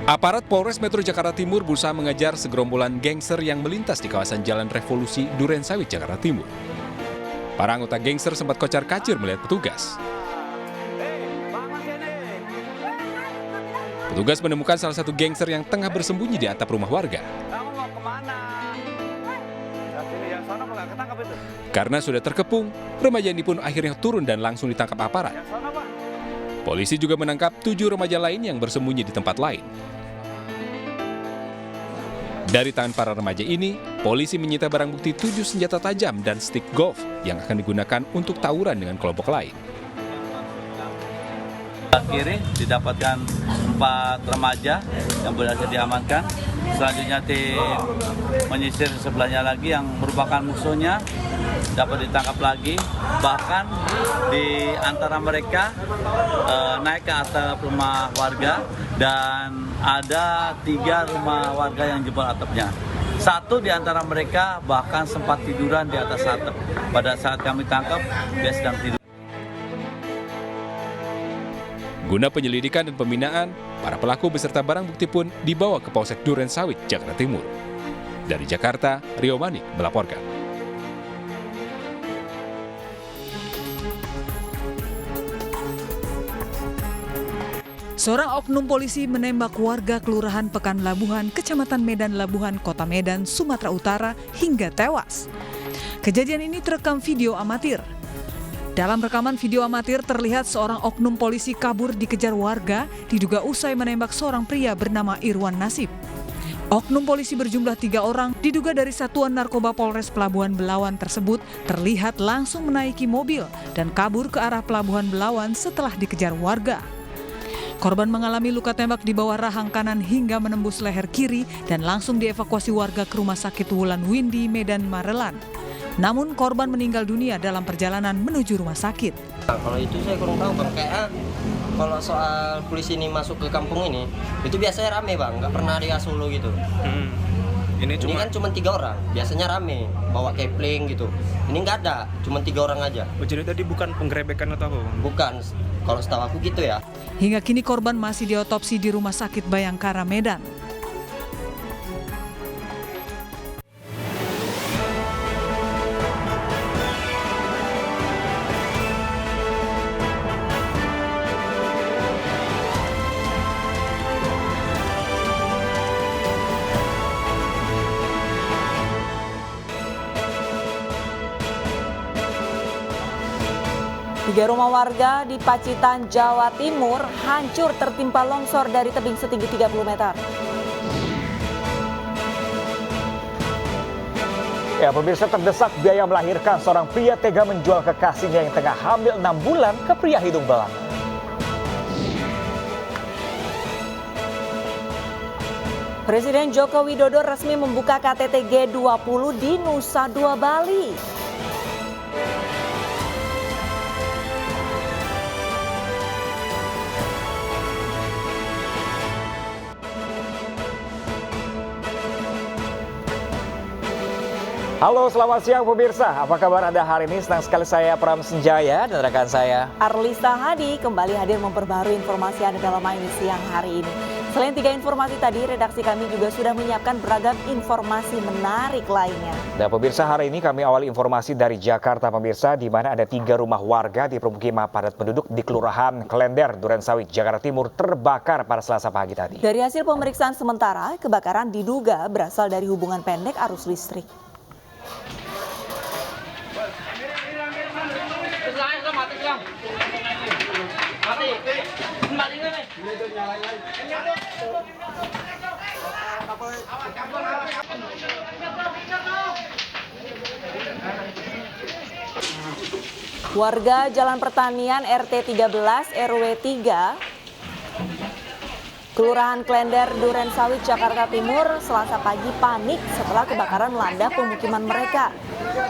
Aparat Polres Metro Jakarta Timur berusaha mengejar segerombolan gangster yang melintas di kawasan Jalan Revolusi, Durensawit, Jakarta Timur. Para anggota gangster sempat kocar-kacir melihat petugas. Petugas menemukan salah satu gangster yang tengah bersembunyi di atap rumah warga. Karena sudah terkepung, remaja ini pun akhirnya turun dan langsung ditangkap aparat. Polisi juga menangkap 7 remaja lain yang bersembunyi di tempat lain. Dari tangan para remaja ini, polisi menyita barang bukti 7 senjata tajam dan stick golf yang akan digunakan untuk tawuran dengan kelompok lain. Kiri didapatkan 4 remaja yang berhasil diamankan. Selanjutnya tim menyisir sebelahnya lagi yang merupakan musuhnya dapat ditangkap lagi. Bahkan di antara mereka naik ke atap rumah warga dan ada 3 rumah warga yang jebol atapnya. 1 di antara mereka bahkan sempat tiduran di atas atap. Pada saat kami tangkap, dia sedang tidur. Guna penyelidikan dan pembinaan, para pelaku beserta barang bukti pun dibawa ke Polsek Durensawit, Jakarta Timur. Dari Jakarta, Rio Manik melaporkan. Seorang oknum polisi menembak warga Kelurahan Pekan Labuhan, Kecamatan Medan Labuhan, Kota Medan, Sumatera Utara hingga tewas. Kejadian ini terekam video amatir. Dalam rekaman video amatir terlihat seorang oknum polisi kabur dikejar warga, diduga usai menembak seorang pria bernama Irwan Nasib. Oknum polisi berjumlah 3 orang, diduga dari Satuan Narkoba Polres Pelabuhan Belawan tersebut, terlihat langsung menaiki mobil dan kabur ke arah Pelabuhan Belawan setelah dikejar warga. Korban mengalami luka tembak di bawah rahang kanan hingga menembus leher kiri dan langsung dievakuasi warga ke Rumah Sakit Wulan Windy, Medan Marelan. Namun korban meninggal dunia dalam perjalanan menuju rumah sakit. Nah, kalau itu saya kurang tahu Bang, kayak kalau soal polisi ini masuk ke kampung ini, itu biasanya rame Bang, nggak pernah ada solo gitu. Ini kan cuma 3 orang, biasanya rame, bawa kepling gitu. Ini nggak ada, cuma 3 orang aja. Jadi tadi bukan penggerebekan atau apa Bang? Bukan, kalau setahu aku gitu ya. Hingga kini korban masih diotopsi di Rumah Sakit Bayangkara Medan. Tiga rumah warga di Pacitan, Jawa Timur hancur tertimpa longsor dari tebing setinggi 30 meter. Ya, pemirsa, terdesak biaya melahirkan, seorang pria tega menjual kekasihnya yang tengah hamil 6 bulan ke pria hidung belang. Presiden Joko Widodo resmi membuka KTT G20 di Nusa Dua, Bali. Halo, selamat siang pemirsa. Apa kabar Anda hari ini? Senang sekali saya Pram Senjaya dan rekan saya Arlista Hadi kembali hadir memperbarui informasi Anda dalam ini siang hari ini. Selain 3 informasi tadi, redaksi kami juga sudah menyiapkan beragam informasi menarik lainnya. Dan pemirsa, hari ini kami awali informasi dari Jakarta pemirsa, di mana ada 3 rumah warga di permukiman padat penduduk di Kelurahan Klender, Durensawit, Jakarta Timur terbakar pada Selasa pagi tadi. Dari hasil pemeriksaan sementara, kebakaran diduga berasal dari hubungan pendek arus listrik. Warga Jalan Pertanian RT 13 RW 3 Kelurahan Klender, Durensawit, Jakarta Timur Selasa pagi panik setelah kebakaran melanda pemukiman mereka.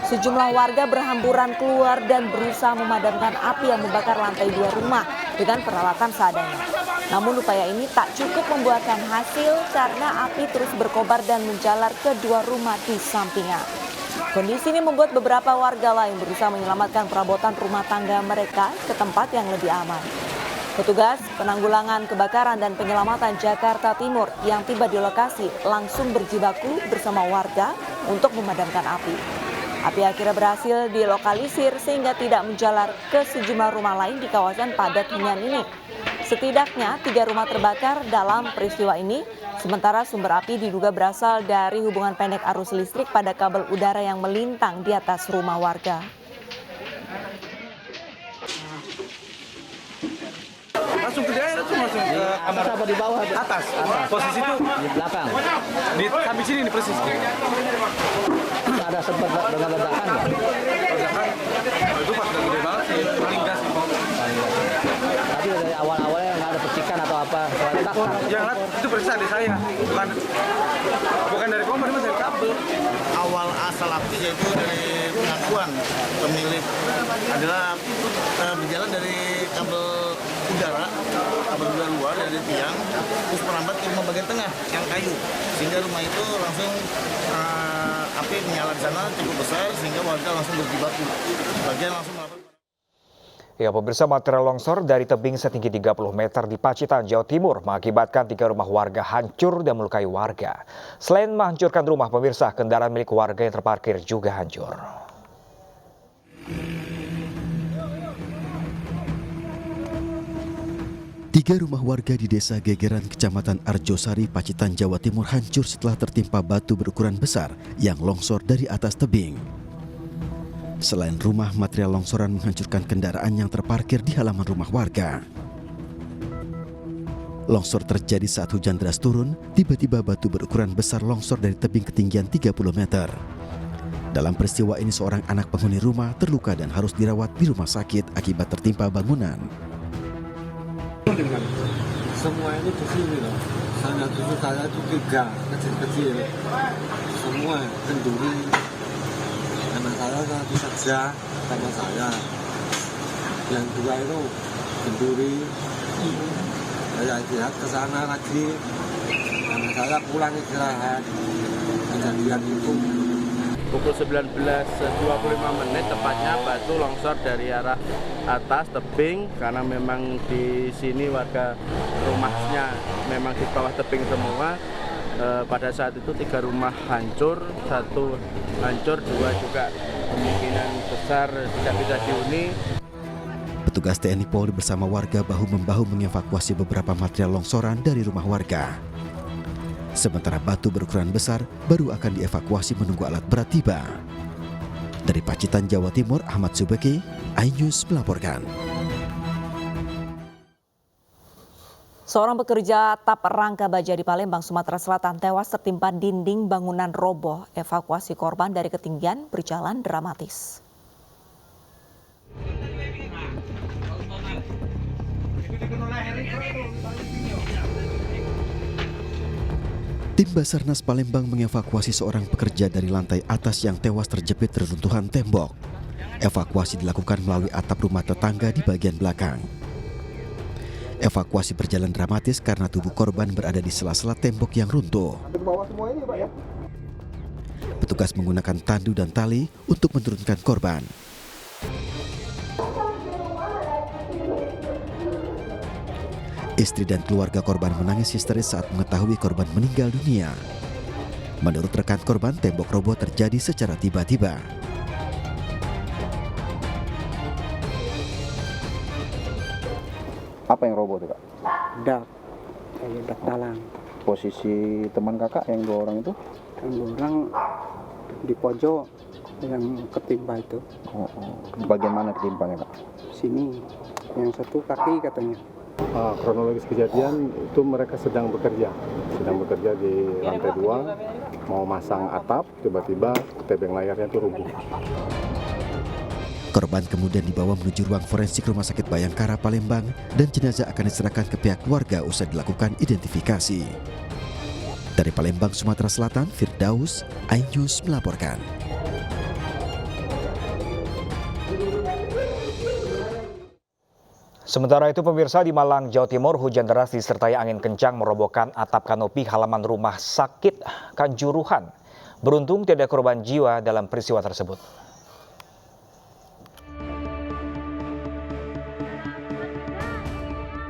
Sejumlah warga berhamburan keluar dan berusaha memadamkan api yang membakar lantai 2 rumah dengan peralatan seadanya. Namun upaya ini tak cukup membuahkan hasil karena api terus berkobar dan menjalar ke 2 rumah di sampingnya. Kondisi ini membuat beberapa warga lain berusaha menyelamatkan perabotan rumah tangga mereka ke tempat yang lebih aman. Petugas penanggulangan kebakaran dan penyelamatan Jakarta Timur yang tiba di lokasi langsung berjibaku bersama warga untuk memadamkan api. Api akhirnya berhasil dilokalisir sehingga tidak menjalar ke sejumlah rumah lain di kawasan padat hunian ini. Setidaknya 3 rumah terbakar dalam peristiwa ini, sementara sumber api diduga berasal dari hubungan pendek arus listrik pada kabel udara yang melintang di atas rumah warga. Langsung ke daerah tuh, langsung ke kamar apa di bawah? Atas. Posisi itu di belakang. di samping sini nih persis. Ada sempat dengan ledakan nggak? Ledakan itu pas udah gede banget sih, paling gas sih. Tadi dari awal-awalnya nggak ada percikan atau apa? Yang lihat itu persis adik saya, bukan dari kompor, mas dari kabel. Awal asal api yaitu dari pengakuan pemilik adalah berjalan dari kabel udara luar dari tiang terus merambat ke rumah bagian tengah yang kayu, sehingga rumah itu langsung api menyala di sana cukup besar sehingga warga langsung berjibaku. Bagian langsung melakukan. Ya, pemirsa, material longsor dari tebing setinggi 30 meter di Pacitan, Jawa Timur mengakibatkan 3 rumah warga hancur dan melukai warga. Selain menghancurkan rumah, pemirsa, kendaraan milik warga yang terparkir juga hancur. Tiga rumah warga di Desa Gegeran, Kecamatan Arjosari, Pacitan, Jawa Timur hancur setelah tertimpa batu berukuran besar yang longsor dari atas tebing. Selain rumah, material longsoran menghancurkan kendaraan yang terparkir di halaman rumah warga. Longsor terjadi saat hujan deras turun, tiba-tiba batu berukuran besar longsor dari tebing ketinggian 30 meter. Dalam peristiwa ini seorang anak penghuni rumah terluka dan harus dirawat di rumah sakit akibat tertimpa bangunan. Semua ini di sini loh. Sana cucu saya itu 3 kecil-kecil. Semua kenduri. Anak saya satu saja sama saya. Yang 2 itu kenduri. Saya istirahat ke sana lagi. Anak saya pulang istirahat. Kejadian itu. Pukul 19.25 tepatnya batu longsor dari arah atas tebing karena memang di sini warga rumahnya memang di bawah tebing semua. Pada saat itu 3 rumah hancur, 1 hancur, 2 juga kemungkinan besar tidak bisa dihuni. Petugas TNI Polri bersama warga bahu-membahu mengevakuasi beberapa material longsoran dari rumah warga. Sementara batu berukuran besar baru akan dievakuasi menunggu alat berat tiba. Dari Pacitan, Jawa Timur, Ahmad Subeki, iNews melaporkan. Seorang pekerja tap rangka baja di Palembang, Sumatera Selatan tewas tertimpa dinding bangunan roboh. Evakuasi korban dari ketinggian berjalan dramatis. Tim Basarnas Palembang mengevakuasi seorang pekerja dari lantai atas yang tewas terjepit reruntuhan tembok. Evakuasi dilakukan melalui atap rumah tetangga di bagian belakang. Evakuasi berjalan dramatis karena tubuh korban berada di sela-sela tembok yang runtuh. Petugas menggunakan tandu dan tali untuk menurunkan korban. Istri dan keluarga korban menangis histeris saat mengetahui korban meninggal dunia. Menurut rekan korban, tembok roboh terjadi secara tiba-tiba. Apa yang roboh tuh, Kak? Dak talang. Posisi teman kakak yang 2 orang itu? Yang 2 orang di pojok yang ketimpa itu. Bagian mana ketimpanya, Kak? Sini, yang 1 kaki katanya. Kronologis kejadian itu mereka sedang bekerja di lantai 2, mau masang atap, tiba-tiba tebing layarnya itu rubuh. Korban kemudian dibawa menuju ruang forensik Rumah Sakit Bayangkara Palembang dan jenazah akan diserahkan ke pihak keluarga usai dilakukan identifikasi. Dari Palembang, Sumatera Selatan, Firdaus, iNews melaporkan. Sementara itu, pemirsa, di Malang, Jawa Timur, hujan deras disertai angin kencang merobohkan atap kanopi halaman rumah sakit Kanjuruhan. Beruntung tidak ada korban jiwa dalam peristiwa tersebut.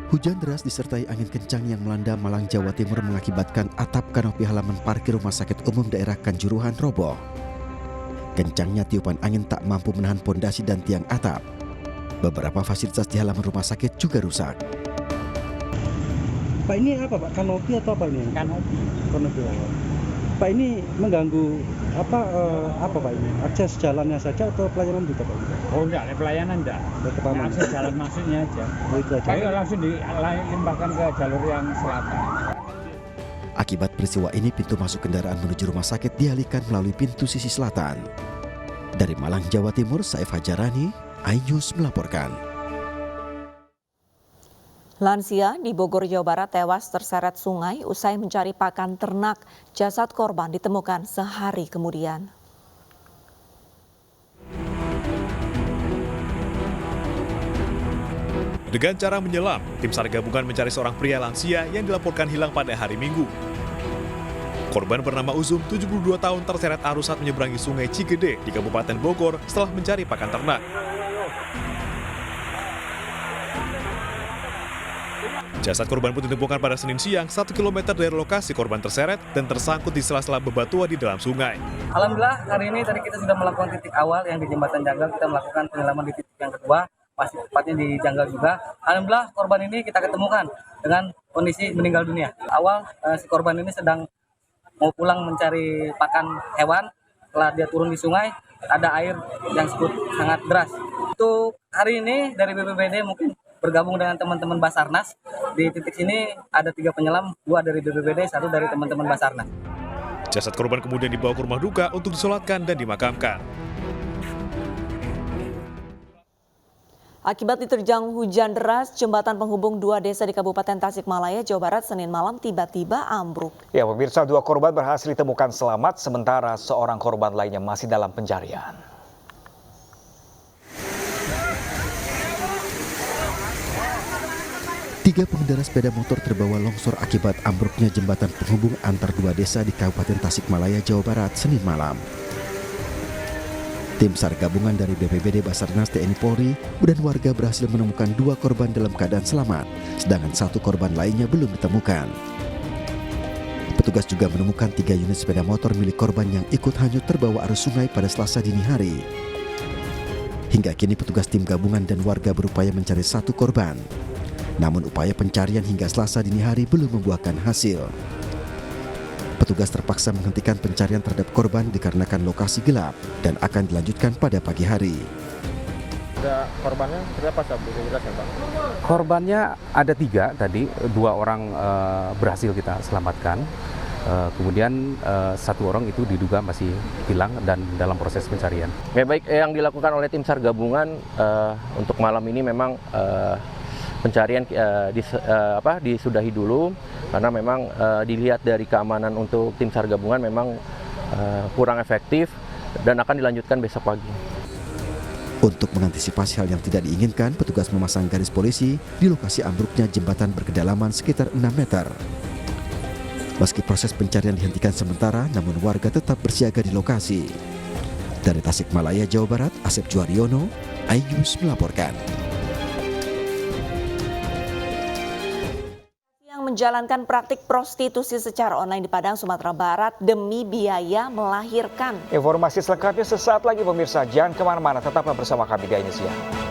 Hujan deras disertai angin kencang yang melanda Malang, Jawa Timur mengakibatkan atap kanopi halaman parkir Rumah Sakit Umum Daerah Kanjuruhan roboh. Kencangnya tiupan angin tak mampu menahan pondasi dan tiang atap. Beberapa fasilitas di halaman rumah sakit juga rusak. Pak, ini apa Pak? Kanopi atau apa ini? Kanopi. Pak, ini mengganggu apa Pak ini? Akses jalannya saja atau pelayanan juga Pak? Oh enggak, pelayanan enggak. Akses jalan masuknya aja. Oh, itu aja. Ayo langsung dilimpahkan ke jalur yang selatan. Akibat peristiwa ini, pintu masuk kendaraan menuju rumah sakit dialihkan melalui pintu sisi selatan. Dari Malang, Jawa Timur, Saif Hajarani, iNews melaporkan. Lansia di Bogor, Jawa Barat tewas terseret sungai usai mencari pakan ternak. Jasad korban ditemukan sehari kemudian. Dengan cara menyelam, tim SAR gabungan mencari seorang pria lansia yang dilaporkan hilang pada hari Minggu. Korban bernama Uzum, 72 tahun, terseret arus saat menyeberangi Sungai Cigede di Kabupaten Bogor setelah mencari pakan ternak. Jasad korban pun ditemukan pada Senin siang 1 km dari lokasi korban terseret dan tersangkut di sela-sela bebatuan di dalam sungai. Alhamdulillah hari ini tadi kita sudah melakukan titik awal yang di Jembatan Janggal, kita melakukan penyelaman di titik yang kedua, masih tepatnya di Janggal juga. Alhamdulillah korban ini kita ketemukan dengan kondisi meninggal dunia. Awal si korban ini sedang mau pulang mencari pakan hewan, setelah dia turun di sungai ada air yang sangat deras. Untuk hari ini dari BPBD mungkin bergabung dengan teman-teman Basarnas. Di titik sini ada 3 penyelam, 2 dari BPBD, 1 dari teman-teman Basarnas. Jasad korban kemudian dibawa ke rumah duka untuk disolatkan dan dimakamkan. Akibat diterjang hujan deras, jembatan penghubung 2 desa di Kabupaten Tasikmalaya, Jawa Barat, Senin malam tiba-tiba ambruk. Ya, pemirsa, 2 korban berhasil ditemukan selamat, sementara seorang korban lainnya masih dalam pencarian. Tiga pengendara sepeda motor terbawa longsor akibat ambruknya jembatan penghubung antar 2 desa di Kabupaten Tasikmalaya, Jawa Barat, Senin malam. Tim SAR gabungan dari BPBD, Basarnas, TNI Polri, dan warga berhasil menemukan 2 korban dalam keadaan selamat, sedangkan 1 korban lainnya belum ditemukan. Petugas juga menemukan 3 unit sepeda motor milik korban yang ikut hanyut terbawa arus sungai pada Selasa dini hari. Hingga kini petugas tim gabungan dan warga berupaya mencari 1 korban. Namun upaya pencarian hingga Selasa dini hari belum membuahkan hasil. Petugas terpaksa menghentikan pencarian terhadap korban dikarenakan lokasi gelap dan akan dilanjutkan pada pagi hari. Korbannya berapa, bisa jelaskan, Pak? Korbannya ada 3 tadi, 2 orang berhasil kita selamatkan. Kemudian 1 orang itu diduga masih hilang dan dalam proses pencarian. Ya, baik, yang dilakukan oleh tim SAR gabungan untuk malam ini memang pencarian disudahi dulu karena memang dilihat dari keamanan untuk tim SAR gabungan memang kurang efektif dan akan dilanjutkan besok pagi. Untuk mengantisipasi hal yang tidak diinginkan, petugas memasang garis polisi di lokasi ambruknya jembatan berkedalaman sekitar 6 meter. Meski proses pencarian dihentikan sementara, namun warga tetap bersiaga di lokasi. Dari Tasikmalaya, Jawa Barat, Asep Juariono, iNews melaporkan. Menjalankan praktik prostitusi secara online di Padang, Sumatera Barat demi biaya melahirkan. Informasi selengkapnya sesaat lagi, pemirsa. Jangan kemana-mana, tetaplah bersama kami di iNews Siang.